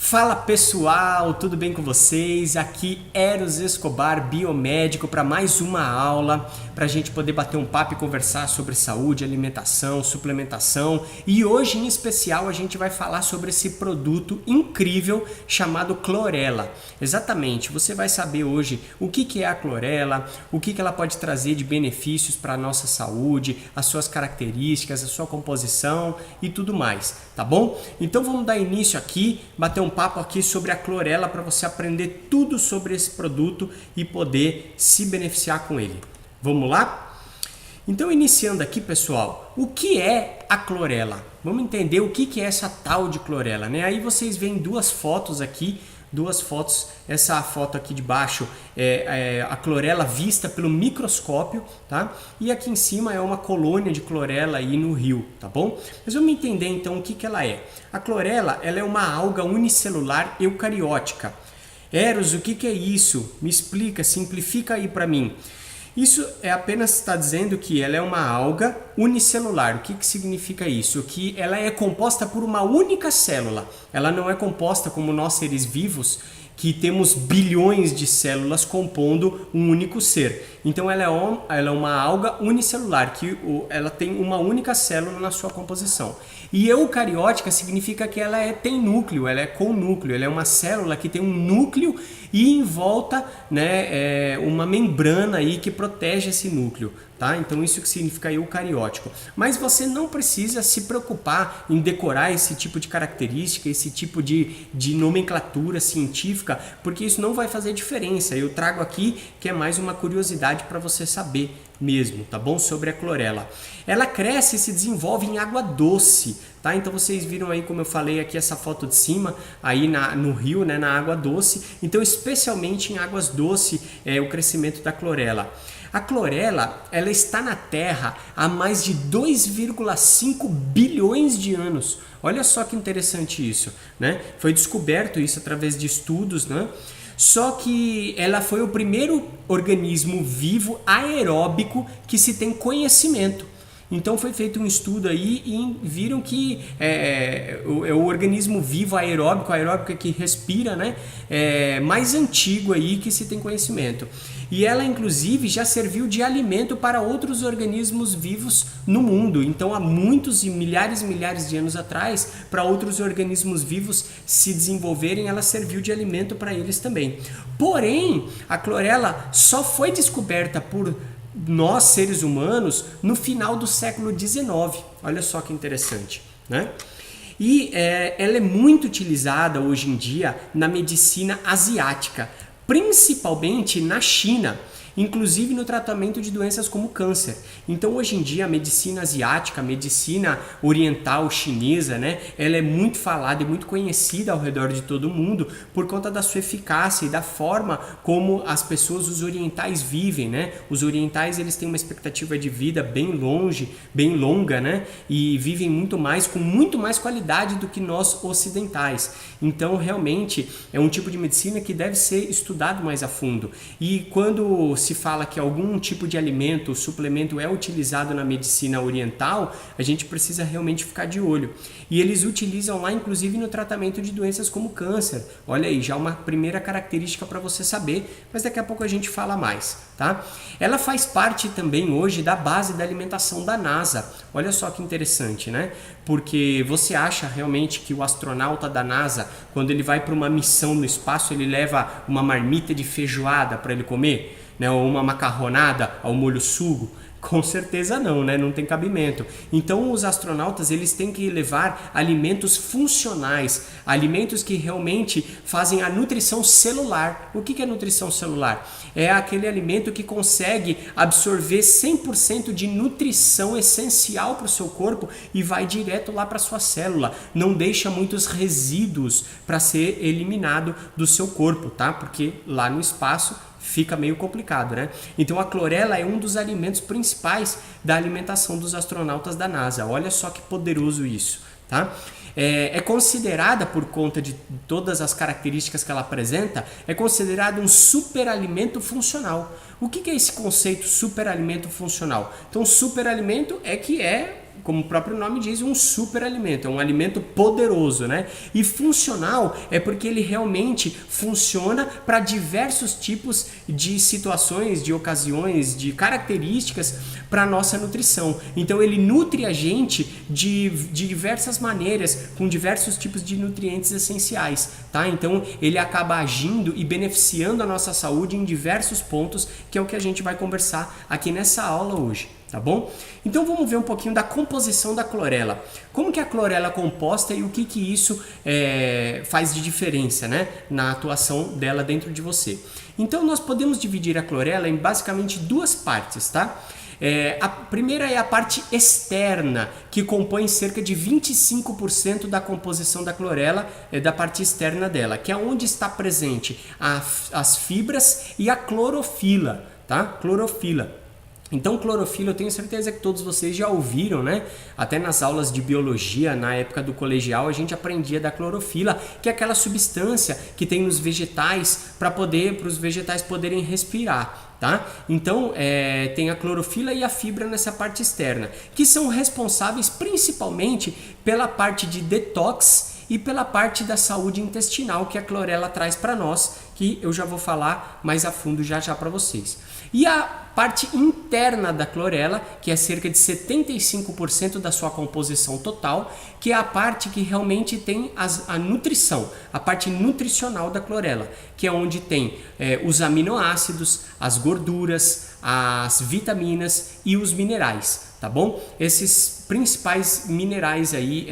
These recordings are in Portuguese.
Fala pessoal, tudo bem com vocês? Aqui Eros Escobar, biomédico, para mais uma aula para a gente poder bater um papo e conversar sobre saúde, alimentação, suplementação. E hoje em especial a gente vai falar sobre esse produto incrível chamado clorela. Exatamente, você vai saber hoje o que é a clorela, o que ela pode trazer de benefícios para a nossa saúde, as suas características, a sua composição e tudo mais, tá bom? Então vamos dar início aqui, bater um papo aqui sobre a clorela para você aprender tudo sobre esse produto e poder se beneficiar com ele. Vamos lá? Então, iniciando aqui, pessoal, o que é a clorela? Vamos entender o que é essa tal de clorela, né? Aí vocês veem duas fotos aqui, essa foto aqui de baixo é a clorela vista pelo microscópio, tá? E aqui em cima é uma colônia de clorela aí no rio, tá bom? Mas vamos entender então o que ela é. A clorela, ela é uma alga unicelular eucariótica. Eros, o que é isso? Me explica, simplifica aí para mim. Isso apenas está dizendo que ela é uma alga unicelular. O que significa isso? Que ela é composta por uma única célula. Ela não é composta como nós seres vivos, que temos bilhões de células compondo um único ser. Então ela é uma alga unicelular, que ela tem uma única célula na sua composição. E eucariótica significa que ela tem núcleo, ela é com núcleo, ela é uma célula que tem um núcleo e em volta, né, uma membrana aí que protege esse núcleo. Tá? Então isso que significa eucariótico. Mas você não precisa se preocupar em decorar esse tipo de característica, esse tipo de nomenclatura científica, porque isso não vai fazer diferença. Eu trago aqui que é mais uma curiosidade para você saber mesmo, tá bom? Sobre a clorela. Ela cresce e se desenvolve em água doce, tá? Então vocês viram aí, como eu falei aqui, essa foto de cima, aí no rio, né, na água doce. Então especialmente em águas doces o crescimento da clorela. A clorela, ela está na Terra há mais de 2,5 bilhões de anos. Olha só que interessante isso, né? Foi descoberto isso através de estudos, né? Só que ela foi o primeiro organismo vivo aeróbico que se tem conhecimento. Então foi feito um estudo aí e viram que o organismo vivo aeróbico é que respira, né? Mais antigo aí que se tem conhecimento. E ela inclusive já serviu de alimento para outros organismos vivos no mundo. Então há muitos e milhares de anos atrás, para outros organismos vivos se desenvolverem, ela serviu de alimento para eles também. Porém, a clorela só foi descoberta por nós, seres humanos, no final do século XIX. Olha só que interessante, né? E ela é muito utilizada hoje em dia na medicina asiática, principalmente na China, inclusive no tratamento de doenças como câncer. Então hoje em dia a medicina asiática, a medicina oriental chinesa, né, ela é muito falada e muito conhecida ao redor de todo o mundo por conta da sua eficácia e da forma como as pessoas, os orientais vivem, né? Os orientais, eles têm uma expectativa de vida bem longa, né? E vivem com muito mais qualidade do que nós ocidentais. Então realmente é um tipo de medicina que deve ser estudado mais a fundo. E quando se fala que algum tipo de alimento, suplemento é utilizado na medicina oriental, a gente precisa realmente ficar de olho. E eles utilizam lá, inclusive, no tratamento de doenças como câncer. Olha aí, já uma primeira característica para você saber, mas daqui a pouco a gente fala mais, tá? Ela faz parte também hoje da base da alimentação da NASA. Olha só que interessante, né? Porque você acha realmente que o astronauta da NASA, quando ele vai para uma missão no espaço, ele leva uma marmita de feijoada para ele comer? Né, ou uma macarronada ao molho sugo? Com certeza não, né? Não tem cabimento. Então os astronautas, eles têm que levar alimentos funcionais, alimentos que realmente fazem a nutrição celular. O que é nutrição celular? É aquele alimento que consegue absorver 100% de nutrição essencial para o seu corpo e vai direto lá para a sua célula. Não deixa muitos resíduos para ser eliminado do seu corpo, tá? Porque lá no espaço fica meio complicado, né? Então a clorela é um dos alimentos principais da alimentação dos astronautas da NASA. Olha só que poderoso isso, tá? É considerada, por conta de todas as características que ela apresenta, é considerada um superalimento funcional. O que é esse conceito superalimento funcional? Então superalimento é que é como o próprio nome diz, um superalimento, é um alimento poderoso, né? E funcional é porque ele realmente funciona para diversos tipos de situações, de ocasiões, de características para a nossa nutrição. Então ele nutre a gente de diversas maneiras, com diversos tipos de nutrientes essenciais, tá? Então ele acaba agindo e beneficiando a nossa saúde em diversos pontos, que é o que a gente vai conversar aqui nessa aula hoje. Tá bom? Então vamos ver um pouquinho da composição da clorela. Como que a clorela é composta e o que isso faz de diferença, né, na atuação dela dentro de você. Então nós podemos dividir a clorela em basicamente duas partes, tá? A primeira é a parte externa, que compõe cerca de 25% da composição da clorela, da parte externa dela, que é onde está presente as fibras e a clorofila, tá? Clorofila. Então, clorofila, eu tenho certeza que todos vocês já ouviram, né? Até nas aulas de biologia, na época do colegial, a gente aprendia da clorofila, que é aquela substância que tem nos vegetais para os vegetais poderem respirar, tá? Então, tem a clorofila e a fibra nessa parte externa, que são responsáveis principalmente pela parte de detox e pela parte da saúde intestinal que a clorela traz para nós, que eu já vou falar mais a fundo já para vocês. E a parte interna da clorela, que é cerca de 75% da sua composição total, que é a parte que realmente tem a nutrição, a parte nutricional da clorela, que é onde tem os aminoácidos, as gorduras, as vitaminas e os minerais, tá bom? Esses principais minerais aí,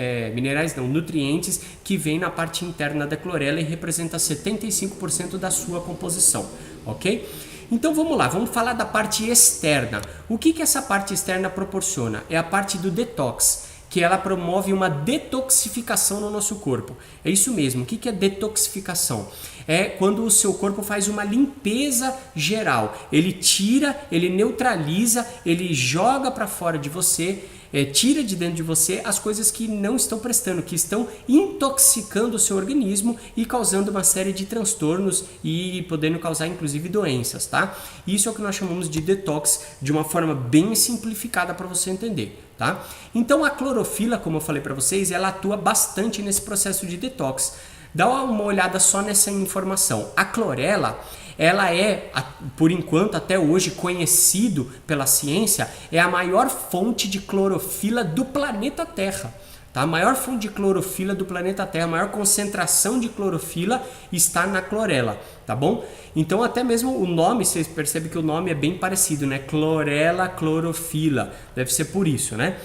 nutrientes que vêm na parte interna da clorela e representa 75% da sua composição, ok? Então vamos lá, vamos falar da parte externa. O que essa parte externa proporciona? É a parte do detox, que ela promove uma detoxificação no nosso corpo. É isso mesmo. O que é detoxificação? É quando o seu corpo faz uma limpeza geral. Ele tira, ele neutraliza, ele joga para fora de você, tira de dentro de você as coisas que não estão prestando, que estão intoxicando o seu organismo e causando uma série de transtornos e podendo causar inclusive doenças, tá? Isso é o que nós chamamos de detox, de uma forma bem simplificada para você entender, tá? Então a clorofila, como eu falei para vocês, ela atua bastante nesse processo de detox. Dá uma olhada só nessa informação. A clorela, ela é, por enquanto, até hoje, conhecido pela ciência, é a maior fonte de clorofila do planeta Terra. Tá? A maior fonte de clorofila do planeta Terra, a maior concentração de clorofila está na clorela, tá bom? Então até mesmo o nome, vocês percebem que o nome é bem parecido, né? Clorela, clorofila, deve ser por isso, né?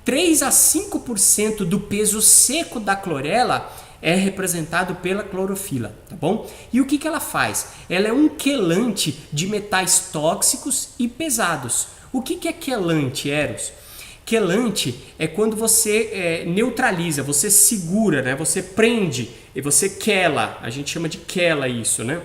3 a 5% do peso seco da clorela é representado pela clorofila, tá bom? E o que ela faz? Ela é um quelante de metais tóxicos e pesados. O que é quelante, Eros? Quelante é quando você neutraliza, você segura, né? Você prende e você quela. A gente chama de quela isso, né?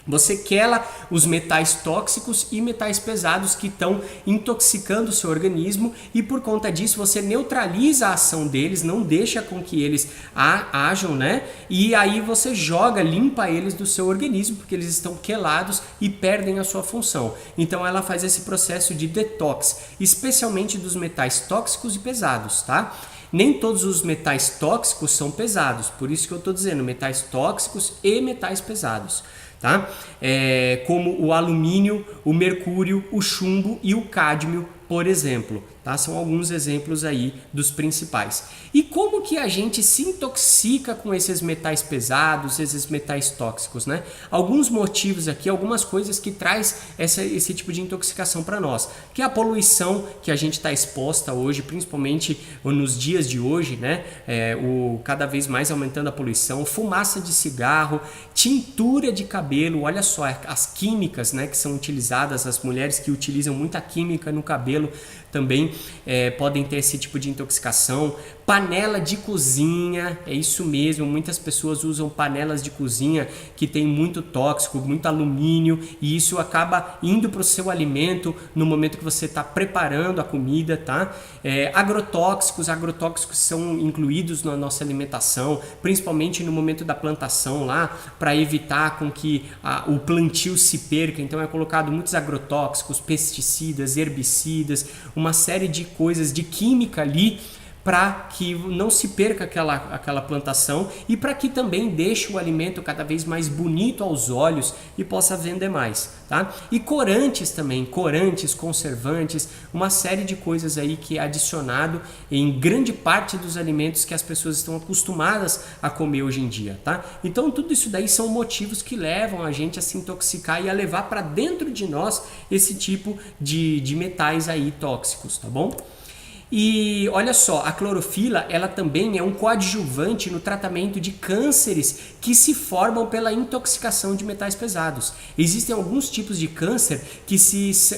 Você quela os metais tóxicos e metais pesados que estão intoxicando o seu organismo e por conta disso você neutraliza a ação deles, não deixa com que eles ajam, né? E aí você limpa eles do seu organismo porque eles estão quelados e perdem a sua função. Então ela faz esse processo de detox, especialmente dos metais tóxicos e pesados, tá? Nem todos os metais tóxicos são pesados, por isso que eu estou dizendo metais tóxicos e metais pesados. Tá? Como o alumínio, o mercúrio, o chumbo e o cádmio, por exemplo. Tá? São alguns exemplos aí dos principais. E como que a gente se intoxica com esses metais pesados, esses metais tóxicos, né? Alguns motivos aqui, algumas coisas que traz esse tipo de intoxicação para nós, que é a poluição que a gente está exposta hoje, principalmente nos dias de hoje, né? Cada vez mais aumentando a poluição, fumaça de cigarro, tintura de cabelo, olha só, as químicas, né, que são utilizadas, as mulheres que utilizam muita química no cabelo também podem ter esse tipo de intoxicação. Panela de cozinha, é isso mesmo, muitas pessoas usam panelas de cozinha que tem muito tóxico, muito alumínio e isso acaba indo para o seu alimento no momento que você está preparando a comida, tá? Agrotóxicos são incluídos na nossa alimentação, principalmente no momento da plantação lá, para evitar com que o plantio se perca, então é colocado muitos agrotóxicos, pesticidas, herbicidas, uma série série de coisas de química ali para que não se perca aquela plantação e para que também deixe o alimento cada vez mais bonito aos olhos e possa vender mais, tá? E corantes também, corantes, conservantes, uma série de coisas aí que é adicionado em grande parte dos alimentos que as pessoas estão acostumadas a comer hoje em dia, tá? Então tudo isso daí são motivos que levam a gente a se intoxicar e a levar para dentro de nós esse tipo de metais aí tóxicos, tá bom? E olha só, a clorofila ela também é um coadjuvante no tratamento de cânceres que se formam pela intoxicação de metais pesados. Existem alguns tipos de câncer que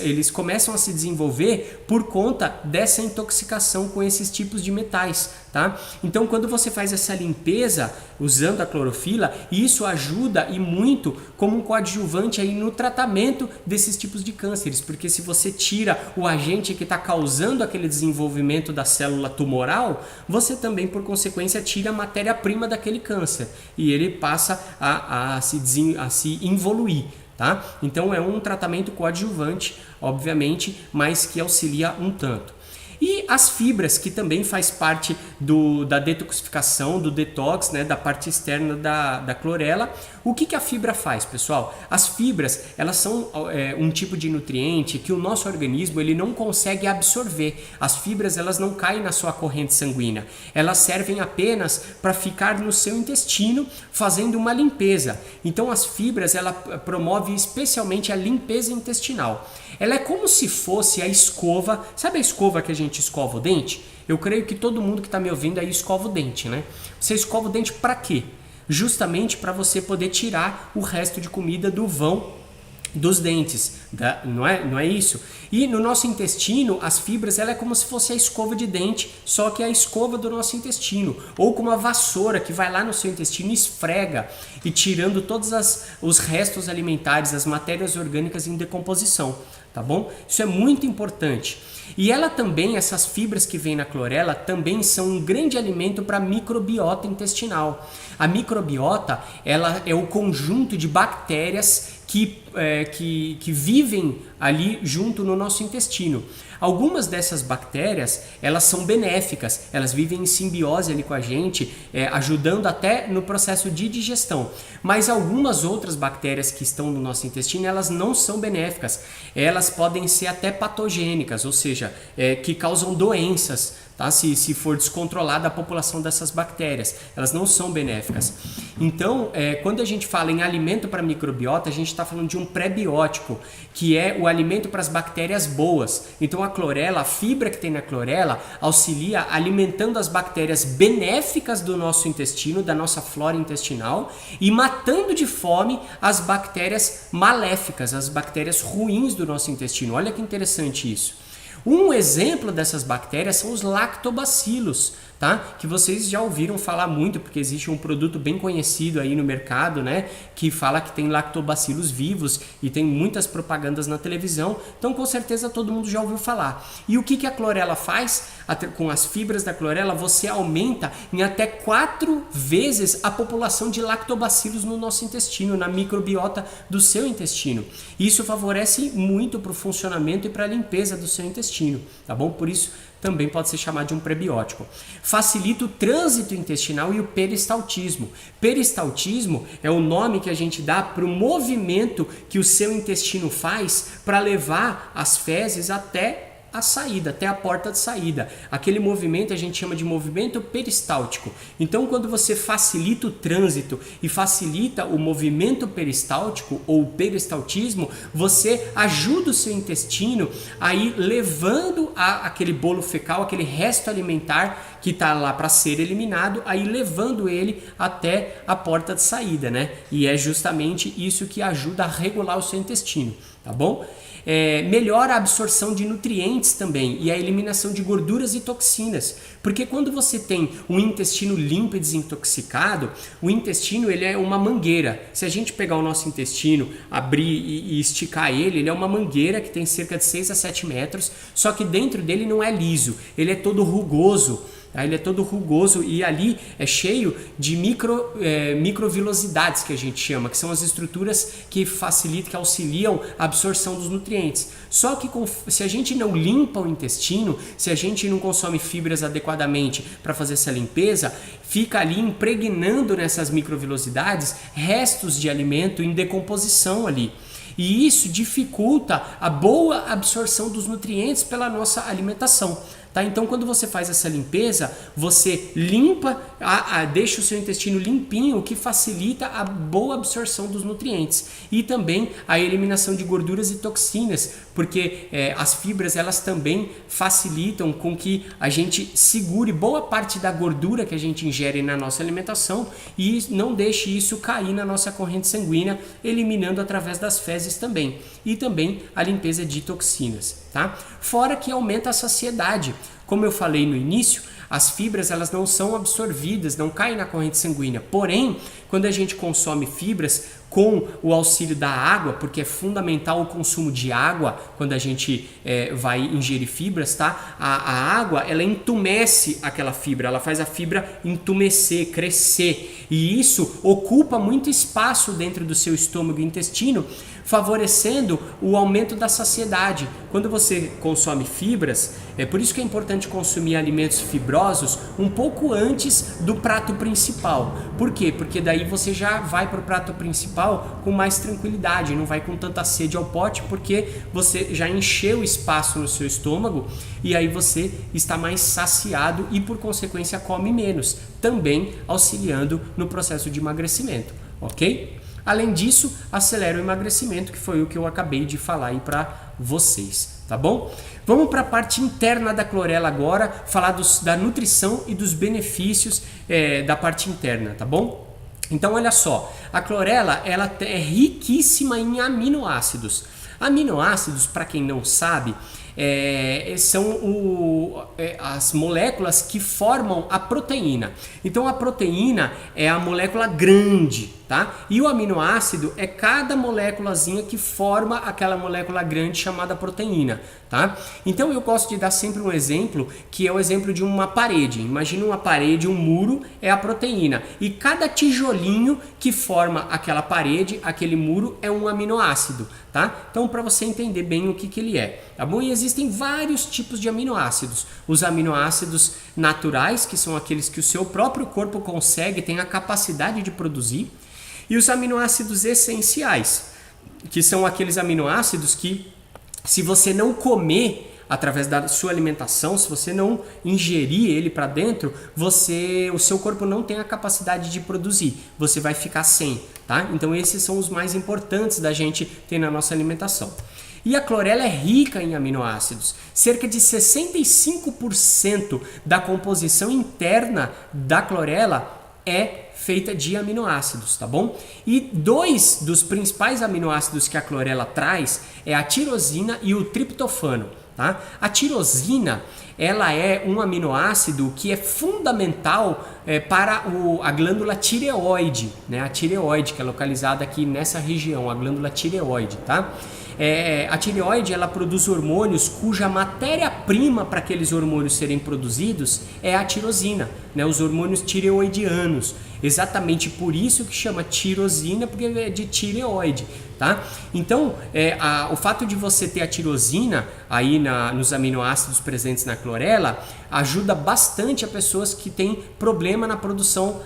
eles começam a se desenvolver por conta dessa intoxicação com esses tipos de metais, tá? Então quando você faz essa limpeza usando a clorofila, isso ajuda e muito como um coadjuvante aí no tratamento desses tipos de cânceres, porque se você tira o agente que está causando aquele desenvolvimento da célula tumoral, você também por consequência tira a matéria-prima daquele câncer e ele passa a se involuir. Tá? Então é um tratamento coadjuvante, obviamente, mas que auxilia um tanto. E as fibras, que também faz parte da detoxificação, do detox, né, da parte externa da clorela. O que a fibra faz, pessoal? As fibras, elas são um tipo de nutriente que o nosso organismo ele não consegue absorver. As fibras, elas não caem na sua corrente sanguínea. Elas servem apenas para ficar no seu intestino fazendo uma limpeza. Então as fibras, ela promove especialmente a limpeza intestinal. Ela é como se fosse a escova, sabe a escova que a gente escova o dente? Eu creio que todo mundo que está me ouvindo aí escova o dente, né? Você escova o dente para quê? Justamente para você poder tirar o resto de comida do vão dos dentes, não é isso? E no nosso intestino, as fibras ela é como se fosse a escova de dente, só que é a escova do nosso intestino, ou como uma vassoura que vai lá no seu intestino e esfrega, e tirando todos os restos alimentares, as matérias orgânicas em decomposição, tá bom? Isso é muito importante. E ela também, essas fibras que vêm na clorela, também são um grande alimento para a microbiota intestinal. A microbiota ela é o conjunto de bactérias que vivem ali junto no nosso intestino. Algumas dessas bactérias, elas são benéficas, elas vivem em simbiose ali com a gente, ajudando até no processo de digestão. Mas algumas outras bactérias que estão no nosso intestino, elas não são benéficas. Elas podem ser até patogênicas, ou seja, que causam doenças. Tá? Se for descontrolada a população dessas bactérias, elas não são benéficas. Então, quando a gente fala em alimento para microbiota, a gente está falando de um pré-biótico, que é o alimento para as bactérias boas. Então, a clorela, a fibra que tem na clorela, auxilia alimentando as bactérias benéficas do nosso intestino, da nossa flora intestinal, e matando de fome as bactérias maléficas, as bactérias ruins do nosso intestino. Olha que interessante isso. Um exemplo dessas bactérias são os lactobacilos, tá? Que vocês já ouviram falar muito, porque existe um produto bem conhecido aí no mercado, né? Que fala que tem lactobacilos vivos e tem muitas propagandas na televisão. Então, com certeza, todo mundo já ouviu falar. E o que a clorela faz? Com as fibras da clorela, você aumenta em até 4 vezes a população de lactobacilos no nosso intestino, na microbiota do seu intestino. Isso favorece muito para o funcionamento e para a limpeza do seu intestino, tá bom? Por isso, também pode ser chamado de um prebiótico. Facilita o trânsito intestinal e o peristaltismo. Peristaltismo é o nome que a gente dá para o movimento que o seu intestino faz para levar as fezes até a saída, até a porta de saída. Aquele movimento a gente chama de movimento peristáltico. Então, quando você facilita o trânsito e facilita o movimento peristáltico ou peristaltismo, você ajuda o seu intestino a ir levando aquele bolo fecal, aquele resto alimentar que está lá para ser eliminado, aí levando ele até a porta de saída, né? E é justamente isso que ajuda a regular o seu intestino, tá bom? Melhora a absorção de nutrientes também e a eliminação de gorduras e toxinas, porque quando você tem um intestino limpo e desintoxicado, o intestino ele é uma mangueira. Se a gente pegar o nosso intestino, abrir e esticar ele é uma mangueira que tem cerca de 6 a 7 metros, só que dentro dele não é liso, ele é todo rugoso. Tá? Ele é todo rugoso e ali é cheio de microvilosidades, que a gente chama, que são as estruturas que facilitam, que auxiliam a absorção dos nutrientes. Só que se a gente não limpa o intestino, se a gente não consome fibras adequadamente para fazer essa limpeza, fica ali impregnando nessas microvilosidades restos de alimento em decomposição ali. E isso dificulta a boa absorção dos nutrientes pela nossa alimentação. Tá? Então, quando você faz essa limpeza, você limpa, deixa o seu intestino limpinho, o que facilita a boa absorção dos nutrientes e também a eliminação de gorduras e toxinas, porque as fibras elas também facilitam com que a gente segure boa parte da gordura que a gente ingere na nossa alimentação e não deixe isso cair na nossa corrente sanguínea, eliminando através das fezes também. E também a limpeza de toxinas. Tá? Fora que aumenta a saciedade. Como eu falei no início, as fibras elas não são absorvidas, não caem na corrente sanguínea. Porém, quando a gente consome fibras com o auxílio da água, porque é fundamental o consumo de água quando a gente vai ingerir fibras, tá? A água ela entumece aquela fibra, ela faz a fibra entumecer, crescer, e isso ocupa muito espaço dentro do seu estômago e intestino, favorecendo o aumento da saciedade. Quando você consome fibras, é por isso que é importante consumir alimentos fibrosos um pouco antes do prato principal. Por quê? Porque daí você já vai para o prato principal com mais tranquilidade, não vai com tanta sede ao pote, porque você já encheu espaço no seu estômago e aí você está mais saciado e por consequência come menos, também auxiliando no processo de emagrecimento, ok? Além disso, acelera o emagrecimento, que foi o que eu acabei de falar aí para vocês, tá bom? Vamos para a parte interna da clorela agora, falar da nutrição e dos benefícios da parte interna, tá bom? Então, olha só, a clorela ela é riquíssima em aminoácidos. Aminoácidos, para quem não sabe, são as moléculas que formam a proteína. Então a proteína é a molécula grande, tá? E o aminoácido é cada moléculazinha que forma aquela molécula grande chamada proteína, tá? Então eu gosto de dar sempre um exemplo, que é o exemplo de uma parede. Imagina uma parede, um muro é a proteína. E cada tijolinho que forma aquela parede, aquele muro, é um aminoácido, tá? Então para você entender bem o que ele é, tá bom? E existem vários tipos de aminoácidos. Os aminoácidos naturais, que são aqueles que o seu próprio corpo consegue, tem a capacidade de produzir. E os aminoácidos essenciais, que são aqueles aminoácidos que, se você não comer através da sua alimentação, se você não ingerir ele para dentro, o seu corpo não tem a capacidade de produzir, você vai ficar sem, tá? Então esses são os mais importantes da gente ter na nossa alimentação. E a clorela é rica em aminoácidos. Cerca de 65% da composição interna da clorela é feita de aminoácidos, tá bom? E dois dos principais aminoácidos que a clorela traz é a tirosina e o triptofano, tá? A tirosina, ela é um aminoácido que é fundamental para a glândula tireoide, né? A tireoide, que é localizada aqui nessa região, a glândula tireoide, tá? A tireoide ela produz hormônios cuja matéria-prima para aqueles hormônios serem produzidos é a tirosina, né? Os hormônios tireoidianos. Exatamente por isso que chama tirosina, porque é de tireoide, tá? Então, o fato de você ter a tirosina aí nos aminoácidos presentes na clorela ajuda bastante a pessoas que têm problema na produção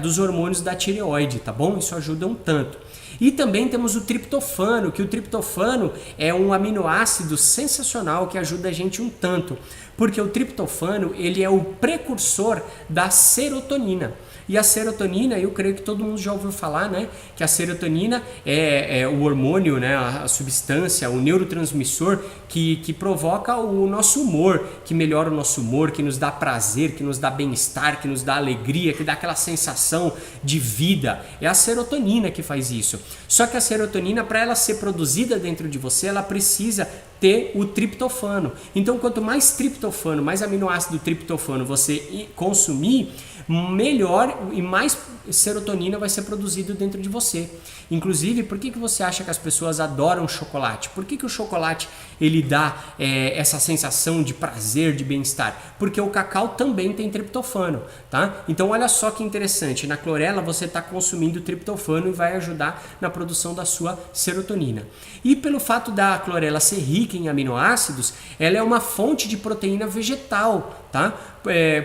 dos hormônios da tireoide, tá bom? Isso ajuda um tanto. E também temos o triptofano, que o triptofano é um aminoácido sensacional que ajuda a gente um tanto, porque o triptofano ele é o precursor da serotonina. E a serotonina, eu creio que todo mundo já ouviu falar, né? Que a serotonina é o hormônio, né? A substância, o neurotransmissor que provoca o nosso humor, que melhora o nosso humor, que nos dá prazer, que nos dá bem-estar, que nos dá alegria, que dá aquela sensação de vida. É a serotonina que faz isso. Só que a serotonina, para ela ser produzida dentro de você, ela precisa ter o triptofano. Então, quanto mais triptofano, mais aminoácido triptofano você consumir, melhor e mais serotonina vai ser produzido dentro de você. Inclusive, por que você acha que as pessoas adoram chocolate? Por que o chocolate ele dá essa sensação de prazer, de bem-estar? Porque o cacau também tem triptofano, tá? Então olha só que interessante, na clorela você está consumindo triptofano e vai ajudar na produção da sua serotonina. E pelo fato da clorela ser rica em aminoácidos, ela é uma fonte de proteína vegetal, tá?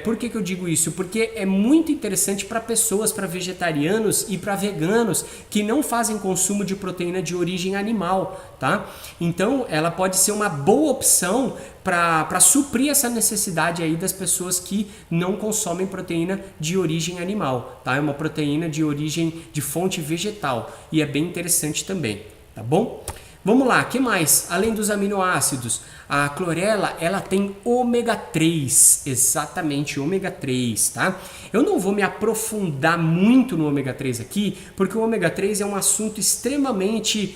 Por que eu digo isso? Porque é muito interessante para pessoas, para vegetarianos e para veganos que não fazem consumo de proteína de origem animal, tá? Então ela pode ser uma boa opção para suprir essa necessidade aí das pessoas que não consomem proteína de origem animal, tá? É uma proteína de origem de fonte vegetal e é bem interessante também, tá bom? Vamos lá, que mais? Além dos aminoácidos, a clorela ela tem ômega 3, exatamente ômega 3, tá? Eu não vou me aprofundar muito no ômega 3 aqui, porque o ômega 3 é um assunto extremamente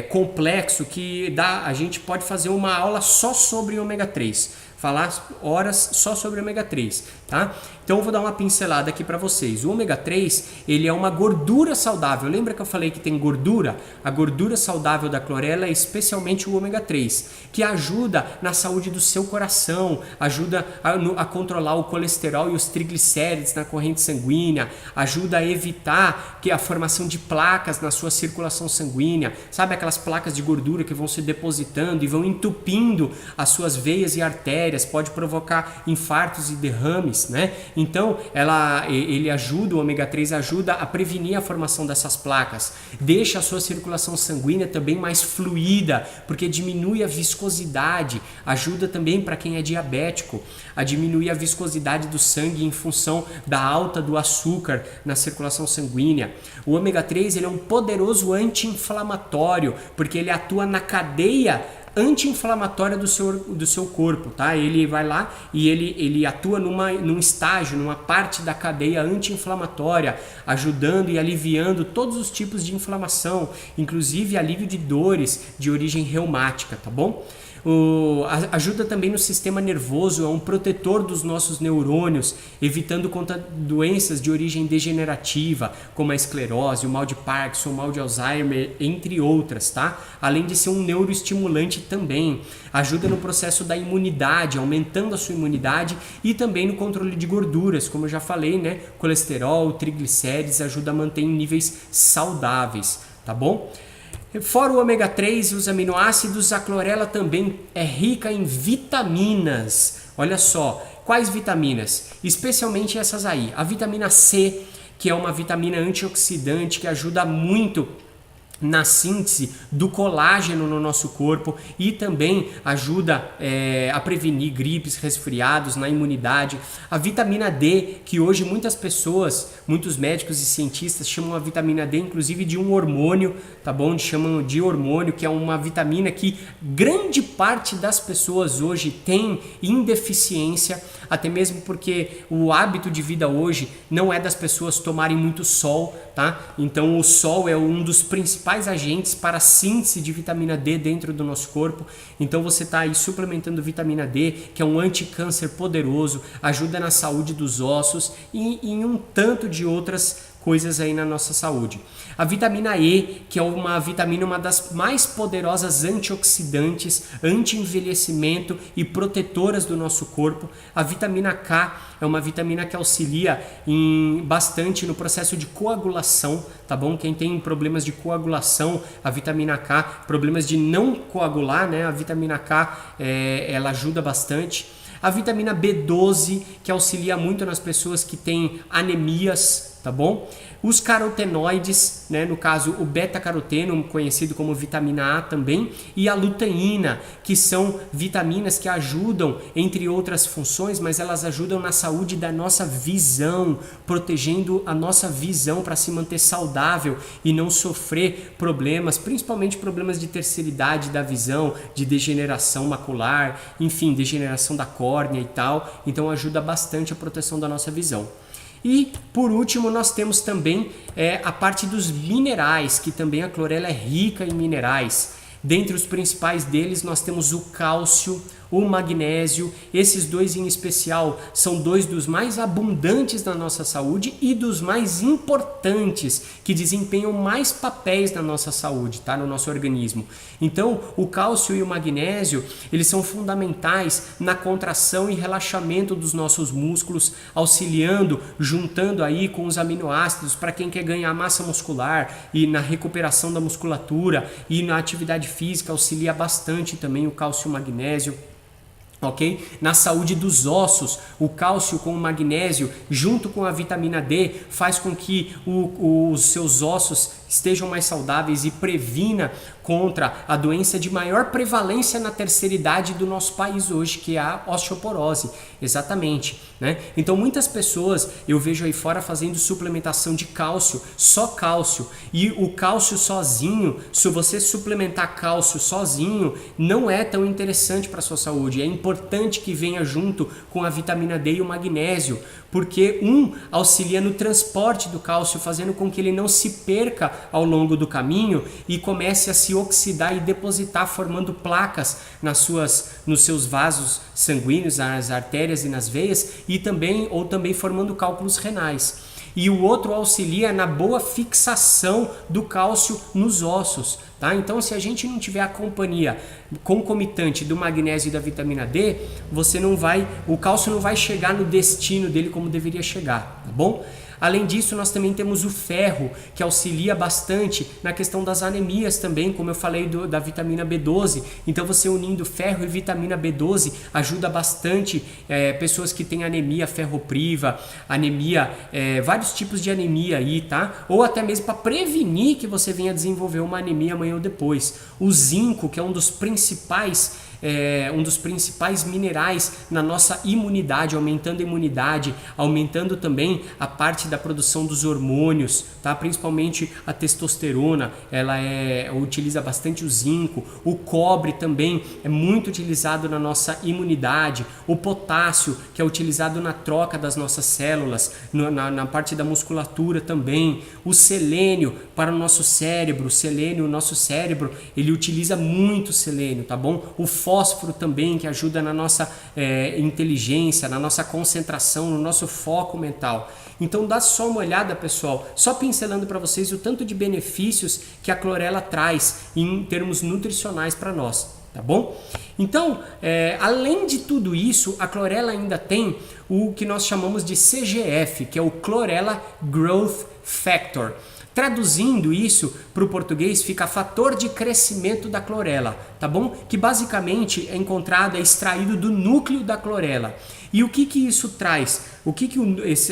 complexo que a gente pode fazer uma aula só sobre ômega 3. Falar horas só sobre ômega 3, tá? Então eu vou dar uma pincelada aqui para vocês. O ômega 3, ele é uma gordura saudável. Lembra que eu falei que tem gordura? A gordura saudável da clorela é especialmente o ômega 3, que ajuda na saúde do seu coração, ajuda a controlar o colesterol e os triglicérides na corrente sanguínea, ajuda a evitar a formação de placas na sua circulação sanguínea, sabe aquelas placas de gordura que vão se depositando e vão entupindo as suas veias e artérias, pode provocar infartos e derrames, né? Então, ele ajuda, o ômega 3 ajuda a prevenir a formação dessas placas, deixa a sua circulação sanguínea também mais fluida, porque diminui a viscosidade, ajuda também para quem é diabético, a diminuir a viscosidade do sangue em função da alta do açúcar na circulação sanguínea. O ômega 3 ele é um poderoso anti-inflamatório, porque ele atua na cadeia anti-inflamatória do seu corpo, tá? Ele vai lá e ele atua num estágio, numa parte da cadeia anti-inflamatória, ajudando e aliviando todos os tipos de inflamação, inclusive alívio de dores de origem reumática, tá bom? Ajuda também no sistema nervoso, é um protetor dos nossos neurônios, evitando contra doenças de origem degenerativa, como a esclerose, o mal de Parkinson, o mal de Alzheimer, entre outras, tá? Além de ser um neuroestimulante também, ajuda no processo da imunidade, aumentando a sua imunidade e também no controle de gorduras, como eu já falei, né? Colesterol, triglicérides, ajuda a manter em níveis saudáveis, tá bom? Fora o ômega 3 e os aminoácidos, a clorela também é rica em vitaminas. Olha só, quais vitaminas? Especialmente essas aí. A vitamina C, que é uma vitamina antioxidante que ajuda muito na síntese do colágeno no nosso corpo e também ajuda a prevenir gripes, resfriados, na imunidade. A vitamina D, que hoje muitas pessoas, muitos médicos e cientistas chamam a vitamina D inclusive de um hormônio, tá bom? Chamam de hormônio, que é uma vitamina que grande parte das pessoas hoje tem em deficiência, até mesmo porque o hábito de vida hoje não é das pessoas tomarem muito sol, tá? Então o sol é um dos principais agentes para a síntese de vitamina D dentro do nosso corpo. Então você está aí suplementando vitamina D, que é um anticâncer poderoso, ajuda na saúde dos ossos e em um tanto de outras coisas aí na nossa saúde. A vitamina E, que é uma vitamina, uma das mais poderosas antioxidantes, anti-envelhecimento e protetoras do nosso corpo. A vitamina K é uma vitamina que auxilia bastante no processo de coagulação, tá bom? Quem tem problemas de coagulação, a vitamina K, problemas de não coagular, né? A vitamina K, ela ajuda bastante. A vitamina B12, que auxilia muito nas pessoas que têm anemias, tá bom? Os carotenoides, né, no caso o beta-caroteno, conhecido como vitamina A também, e a luteína, que são vitaminas que ajudam, entre outras funções, mas elas ajudam na saúde da nossa visão, protegendo a nossa visão para se manter saudável e não sofrer problemas, principalmente problemas de terceira idade da visão, de degeneração macular, enfim, degeneração da córnea e tal. Então ajuda bastante a proteção da nossa visão. E, por último, nós temos também a parte dos minerais, que também a clorela é rica em minerais. Dentre os principais deles, nós temos o cálcio, o magnésio. Esses dois em especial são dois dos mais abundantes na nossa saúde e dos mais importantes, que desempenham mais papéis na nossa saúde, tá? No nosso organismo. Então, o cálcio e o magnésio, eles são fundamentais na contração e relaxamento dos nossos músculos, auxiliando, juntando aí com os aminoácidos para quem quer ganhar massa muscular e na recuperação da musculatura e na atividade física auxilia bastante também o cálcio e o magnésio. Ok? Na saúde dos ossos, o cálcio com o magnésio junto com a vitamina D faz com que os seus ossos estejam mais saudáveis e previna contra a doença de maior prevalência na terceira idade do nosso país hoje, que é a osteoporose. Exatamente, né? Então muitas pessoas eu vejo aí fora fazendo suplementação de cálcio, só cálcio, e o cálcio sozinho, se você suplementar cálcio sozinho, não é tão interessante para a sua saúde. É importante que venha junto com a vitamina D e o magnésio, porque um auxilia no transporte do cálcio, fazendo com que ele não se perca ao longo do caminho e comece a se oxidar e depositar, formando placas nos seus vasos sanguíneos, nas artérias e nas veias, e também formando cálculos renais. E o outro auxilia na boa fixação do cálcio nos ossos, tá? Então, se a gente não tiver a companhia concomitante do magnésio e da vitamina D, o cálcio não vai chegar no destino dele como deveria chegar, tá bom? Além disso, nós também temos o ferro, que auxilia bastante na questão das anemias também, como eu falei da vitamina B12. Então, você unindo ferro e vitamina B12 ajuda bastante pessoas que têm anemia ferropriva, anemia, vários tipos de anemia aí, tá? Ou até mesmo para prevenir que você venha desenvolver uma anemia amanhã ou depois. O zinco, que é um dos principais minerais na nossa imunidade, aumentando a imunidade, aumentando também a parte da produção dos hormônios, tá? Principalmente a testosterona, ela utiliza bastante o zinco. O cobre também é muito utilizado na nossa imunidade. O potássio, que é utilizado na troca das nossas células, na parte da musculatura também. O selênio para o nosso cérebro, o nosso cérebro, ele utiliza muito selênio, tá bom? O fósforo também, que ajuda na nossa inteligência, na nossa concentração, no nosso foco mental. Então dá só uma olhada, pessoal, só pincelando para vocês o tanto de benefícios que a clorela traz em termos nutricionais para nós, tá bom? Então, além de tudo isso, a clorela ainda tem o que nós chamamos de CGF, que é o Chlorella Growth Factor. Traduzindo isso para o português, fica fator de crescimento da clorela, tá bom? Que basicamente é extraído do núcleo da clorela. E o que isso traz?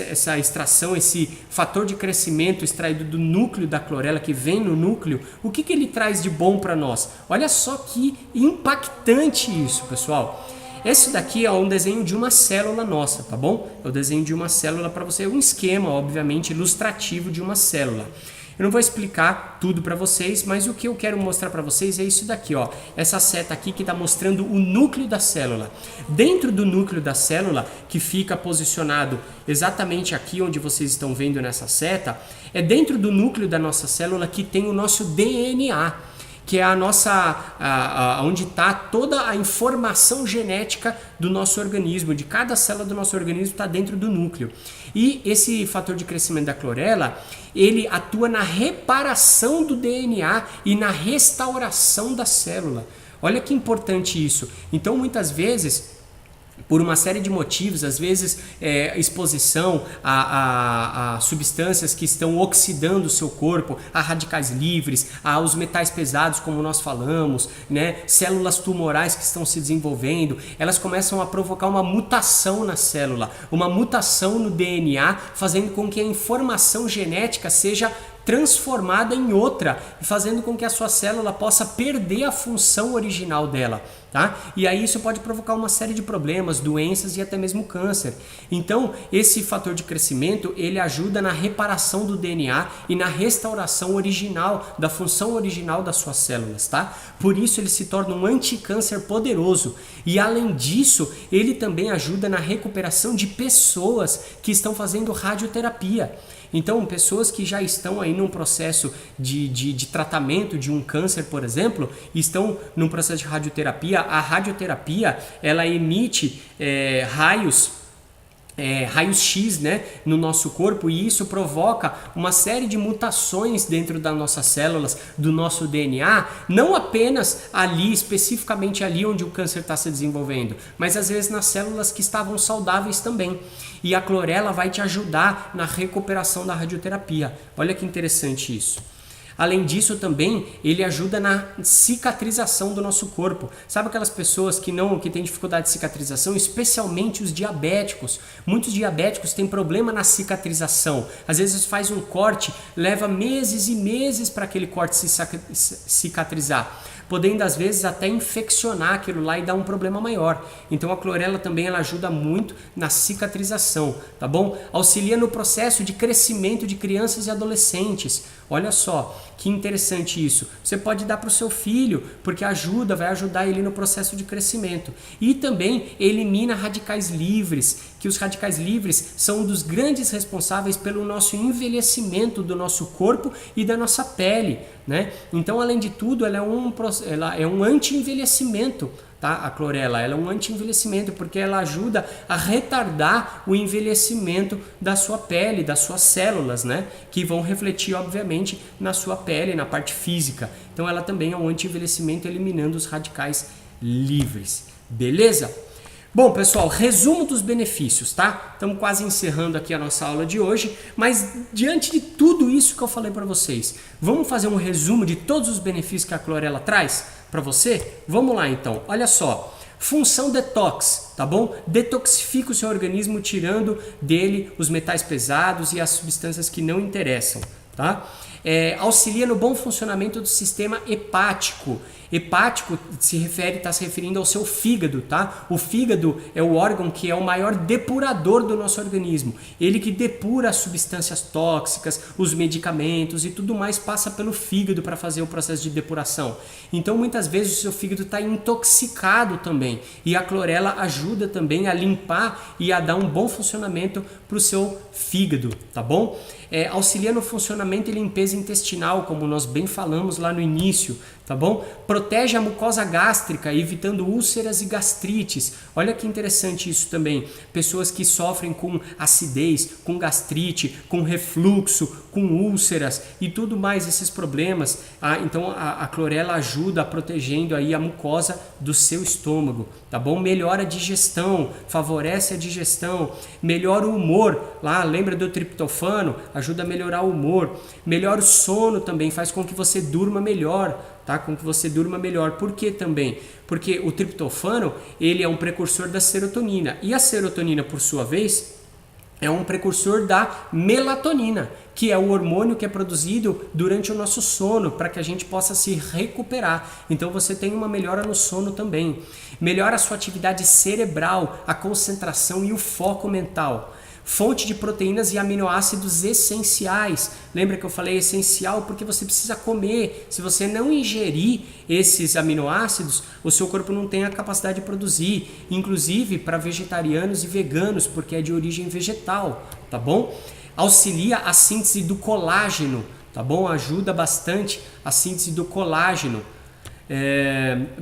Essa extração, esse fator de crescimento extraído do núcleo da clorela, que vem no núcleo, o que ele traz de bom para nós? Olha só que impactante isso, pessoal. Esse daqui é um desenho de uma célula nossa, tá bom? É o desenho de uma célula para você, um esquema, obviamente, ilustrativo de uma célula. Eu não vou explicar tudo para vocês, mas o que eu quero mostrar para vocês é isso daqui, ó. Essa seta aqui que está mostrando o núcleo da célula. Dentro do núcleo da célula, que fica posicionado exatamente aqui onde vocês estão vendo nessa seta, é dentro do núcleo da nossa célula que tem o nosso DNA, que é onde está toda a informação genética do nosso organismo, de cada célula do nosso organismo está dentro do núcleo. E esse fator de crescimento da clorela, ele atua na reparação do DNA e na restauração da célula. Olha que importante isso. Então, muitas vezes, por uma série de motivos, às vezes exposição a substâncias que estão oxidando o seu corpo, a radicais livres, aos metais pesados, como nós falamos, né? Células tumorais que estão se desenvolvendo, elas começam a provocar uma mutação na célula, uma mutação no DNA, fazendo com que a informação genética seja transformada em outra, fazendo com que a sua célula possa perder a função original dela, tá? E aí isso pode provocar uma série de problemas, doenças e até mesmo câncer. Então, esse fator de crescimento, ele ajuda na reparação do DNA e na restauração original, da função original das suas células, tá? Por isso ele se torna um anticâncer poderoso. E além disso, ele também ajuda na recuperação de pessoas que estão fazendo radioterapia. Então, pessoas que já estão aí num processo de tratamento de um câncer, por exemplo, estão num processo de radioterapia, a radioterapia, ela emite raios X, né, no nosso corpo, e isso provoca uma série de mutações dentro das nossas células, do nosso DNA, não apenas ali, especificamente ali onde o câncer está se desenvolvendo, mas às vezes nas células que estavam saudáveis também. E a clorela vai te ajudar na recuperação da radioterapia. Olha que interessante isso. Além disso também, ele ajuda na cicatrização do nosso corpo. Sabe aquelas pessoas que têm dificuldade de cicatrização, especialmente os diabéticos. Muitos diabéticos têm problema na cicatrização. Às vezes faz um corte, leva meses e meses para aquele corte se cicatrizar, podendo às vezes até infeccionar aquilo lá e dar um problema maior. Então a clorela também ela ajuda muito na cicatrização, tá bom? Auxilia no processo de crescimento de crianças e adolescentes. Olha só, que interessante isso. Você pode dar para o seu filho, porque vai ajudar ele no processo de crescimento. E também elimina radicais livres, que os radicais livres são um dos grandes responsáveis pelo nosso envelhecimento do nosso corpo e da nossa pele, né? Então, além de tudo, ela é um anti-envelhecimento. Tá? A clorela ela é um anti-envelhecimento porque ela ajuda a retardar o envelhecimento da sua pele, das suas células, né? Que vão refletir, obviamente, na sua pele, na parte física. Então ela também é um anti-envelhecimento, eliminando os radicais livres. Beleza? Bom, pessoal, resumo dos benefícios, tá? Estamos quase encerrando aqui a nossa aula de hoje, mas diante de tudo isso que eu falei para vocês, vamos fazer um resumo de todos os benefícios que a clorela traz para você? Vamos lá então, olha só. Função detox, tá bom? Detoxifica o seu organismo tirando dele os metais pesados e as substâncias que não interessam, tá? Auxilia no bom funcionamento do sistema hepático. Hepático está se referindo ao seu fígado, tá? O fígado é o órgão que é o maior depurador do nosso organismo. Ele que depura as substâncias tóxicas, os medicamentos e tudo mais passa pelo fígado para fazer o processo de depuração. Então muitas vezes o seu fígado está intoxicado também. E a clorela ajuda também a limpar e a dar um bom funcionamento para o seu fígado, tá bom? Auxilia no funcionamento e limpeza intestinal, como nós bem falamos lá no início, tá bom? Protege a mucosa gástrica, evitando úlceras e gastrites. Olha que interessante isso também. Pessoas que sofrem com acidez, com gastrite, com refluxo, com úlceras e tudo mais, esses problemas. Então a clorela ajuda protegendo aí a mucosa do seu estômago, tá bom? Melhora a digestão, favorece a digestão, melhora o humor. Lá, lembra do triptofano? Ajuda a melhorar o humor. Melhora o sono também, faz com que você durma melhor. Tá? Com que você durma melhor. Por que também? Porque o triptofano ele é um precursor da serotonina. E a serotonina, por sua vez, é um precursor da melatonina, que é o hormônio que é produzido durante o nosso sono, para que a gente possa se recuperar. Então você tem uma melhora no sono também. Melhora a sua atividade cerebral, a concentração e o foco mental. Fonte de proteínas e aminoácidos essenciais. Lembra que eu falei essencial porque você precisa comer. Se você não ingerir esses aminoácidos, o seu corpo não tem a capacidade de produzir. Inclusive para vegetarianos e veganos, porque é de origem vegetal, tá bom? Auxilia a síntese do colágeno, tá bom? Ajuda bastante a síntese do colágeno.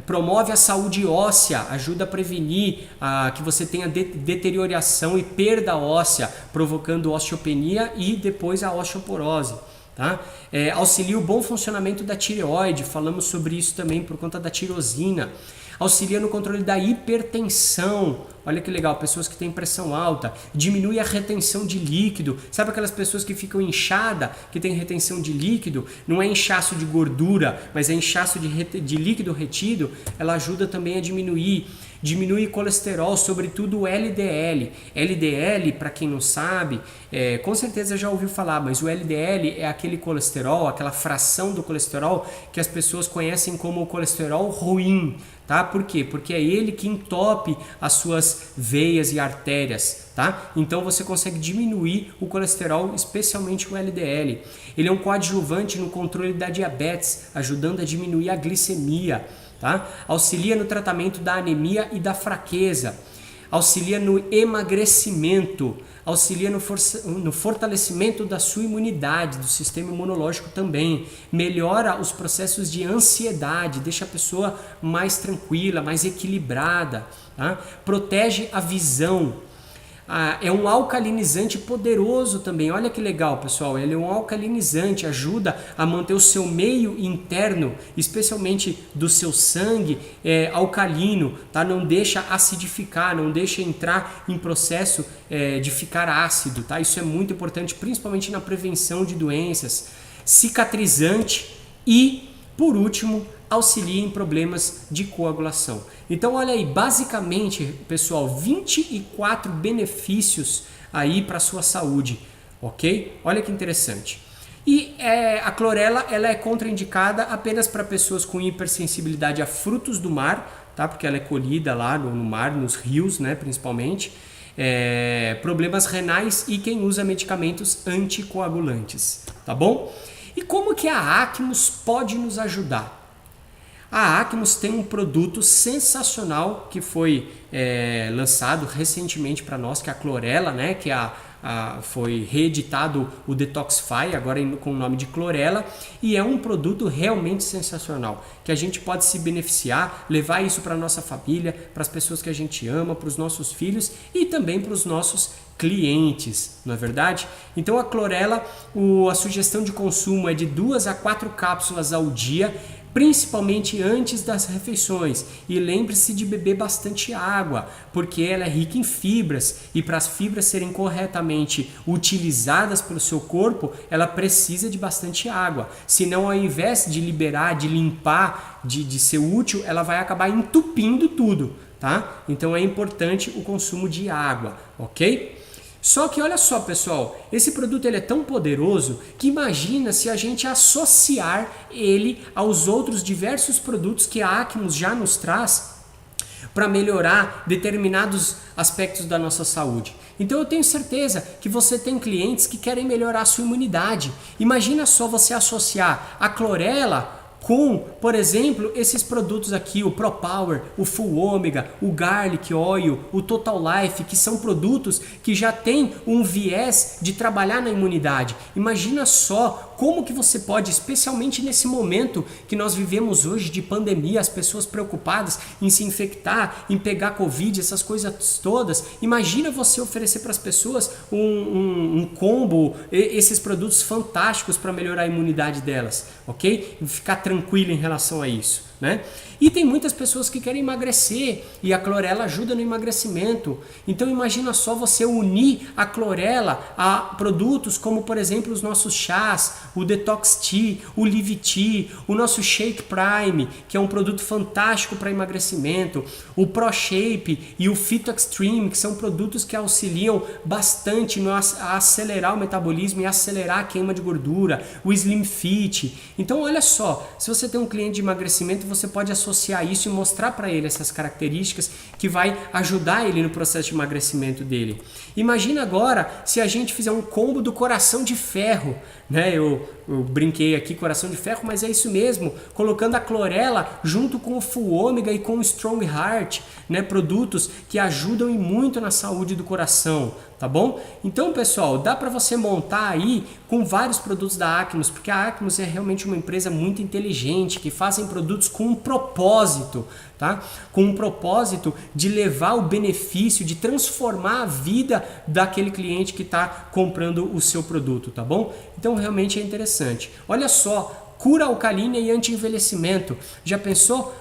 Promove a saúde óssea, ajuda a prevenir que você tenha deterioração e perda óssea, provocando osteopenia e depois a osteoporose. Tá? Auxilia o bom funcionamento da tireoide, falamos sobre isso também por conta da tirosina. Auxilia no controle da hipertensão. Olha que legal, pessoas que têm pressão alta. Diminui a retenção de líquido. Sabe aquelas pessoas que ficam inchadas, que têm retenção de líquido? Não é inchaço de gordura, mas é inchaço de líquido retido. Ela ajuda também a diminuir. Diminui colesterol, sobretudo o LDL. LDL, para quem não sabe, com certeza já ouviu falar, mas o LDL é aquele colesterol, aquela fração do colesterol que as pessoas conhecem como o colesterol ruim. Tá? Por quê? Porque é ele que entope as suas veias e artérias. Tá? Então você consegue diminuir o colesterol, especialmente o LDL. Ele é um coadjuvante no controle da diabetes, ajudando a diminuir a glicemia. Tá? Auxilia no tratamento da anemia e da fraqueza. auxilia no emagrecimento, auxilia no fortalecimento da sua imunidade, do sistema imunológico também, melhora os processos de ansiedade, deixa a pessoa mais tranquila, mais equilibrada, tá? Protege a visão. É um alcalinizante poderoso também, olha que legal, pessoal, ele é um alcalinizante, ajuda a manter o seu meio interno, especialmente do seu sangue, alcalino, tá? Não deixa acidificar, não deixa entrar em processo de ficar ácido, tá? Isso é muito importante, principalmente na prevenção de doenças, cicatrizante e, por último, auxilia em problemas de coagulação. Então olha aí, basicamente, pessoal, 24 benefícios aí para a sua saúde, ok? Olha que interessante. E a clorela, ela é contraindicada apenas para pessoas com hipersensibilidade a frutos do mar, tá? Porque ela é colhida lá no mar, nos rios, né, principalmente. Problemas renais e quem usa medicamentos anticoagulantes, tá bom? E como que a Acmus pode nos ajudar? A Acmus tem um produto sensacional que foi lançado recentemente para nós, que é a clorela, né? Que foi reeditado o Detoxify, agora com o nome de clorela, e é um produto realmente sensacional, que a gente pode se beneficiar, levar isso para a nossa família, para as pessoas que a gente ama, para os nossos filhos e também para os nossos clientes, não é verdade? Então a clorela, a sugestão de consumo é de 2 a 4 cápsulas ao dia, principalmente antes das refeições, e lembre-se de beber bastante água, porque ela é rica em fibras e para as fibras serem corretamente utilizadas pelo seu corpo, ela precisa de bastante água, senão ao invés de liberar, de limpar, de ser útil, ela vai acabar entupindo tudo, tá? Então é importante o consumo de água, ok? Só que olha só, pessoal, esse produto ele é tão poderoso que imagina se a gente associar ele aos outros diversos produtos que a Acmus já nos traz para melhorar determinados aspectos da nossa saúde. Então eu tenho certeza que você tem clientes que querem melhorar a sua imunidade. Imagina só você associar a clorela com, por exemplo, esses produtos aqui, o ProPower, o Full Ômega, o Garlic Oil, o Total Life, que são produtos que já têm um viés de trabalhar na imunidade. Imagina só como que você pode, especialmente nesse momento que nós vivemos hoje de pandemia, as pessoas preocupadas em se infectar, em pegar Covid, essas coisas todas. Imagina você oferecer para as pessoas um combo, esses produtos fantásticos para melhorar a imunidade delas, ok? Ficar tranquilo em relação a isso, né? E tem muitas pessoas que querem emagrecer e a clorela ajuda no emagrecimento. Então imagina só você unir a clorela a produtos como, por exemplo, os nossos chás, o Detox Tea, o Live Tea, o nosso Shake Prime, que é um produto fantástico para emagrecimento, o Pro Shape e o Phyto Extreme, que são produtos que auxiliam bastante a acelerar o metabolismo e acelerar a queima de gordura, o Slim Fit. Então olha só, se você tem um cliente de emagrecimento, você pode associar isso e mostrar para ele essas características que vai ajudar ele no processo de emagrecimento dele. Imagina agora se a gente fizer um combo do coração de ferro, né? Eu brinquei aqui coração de ferro, mas é isso mesmo, colocando a clorela junto com o Full Ômega e com o Strong Heart, né? Produtos que ajudam e muito na saúde do coração, tá bom? Então, pessoal, dá para você montar aí com vários produtos da Acmus, porque a Acmus é realmente uma empresa muito inteligente, que fazem produtos com um propósito, tá? Com um propósito de levar o benefício, de transformar a vida daquele cliente que está comprando o seu produto, tá bom? Então, realmente é interessante. Olha só, cura alcalina e anti-envelhecimento. Já pensou?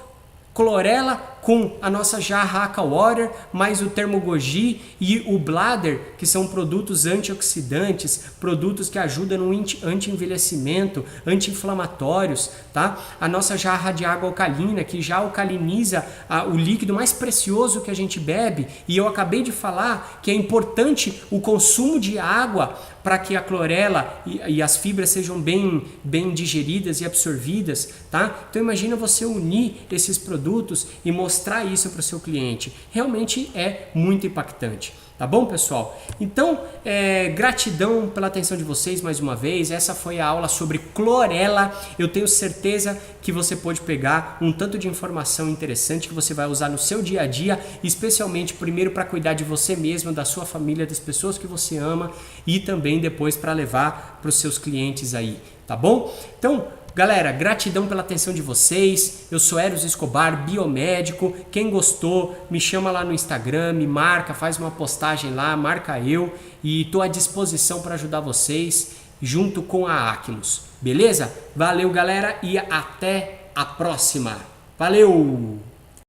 Clorela com a nossa jarra Aqua Water, mais o Termogoji e o Bladder, que são produtos antioxidantes, produtos que ajudam no anti-envelhecimento, anti-inflamatórios, tá? A nossa jarra de água alcalina, que já alcaliniza o líquido mais precioso que a gente bebe, e eu acabei de falar que é importante o consumo de água para que a clorela e as fibras sejam bem digeridas e absorvidas, tá? Então imagina você unir esses produtos e mostrar mostrar isso para o seu cliente. Realmente é muito impactante. Tá bom, pessoal? Então, gratidão pela atenção de vocês mais uma vez. Essa foi a aula sobre clorela. Eu tenho certeza que você pode pegar um tanto de informação interessante que você vai usar no seu dia a dia, especialmente primeiro para cuidar de você mesmo, da sua família, das pessoas que você ama e também depois para levar para os seus clientes aí, tá bom? Então, galera, gratidão pela atenção de vocês. Eu sou Eros Escobar, biomédico. Quem gostou, me chama lá no Instagram, me marca, faz uma postagem lá, marca eu e estou à disposição para ajudar vocês junto com a Acmos. Beleza? Valeu, galera, e até a próxima. Valeu!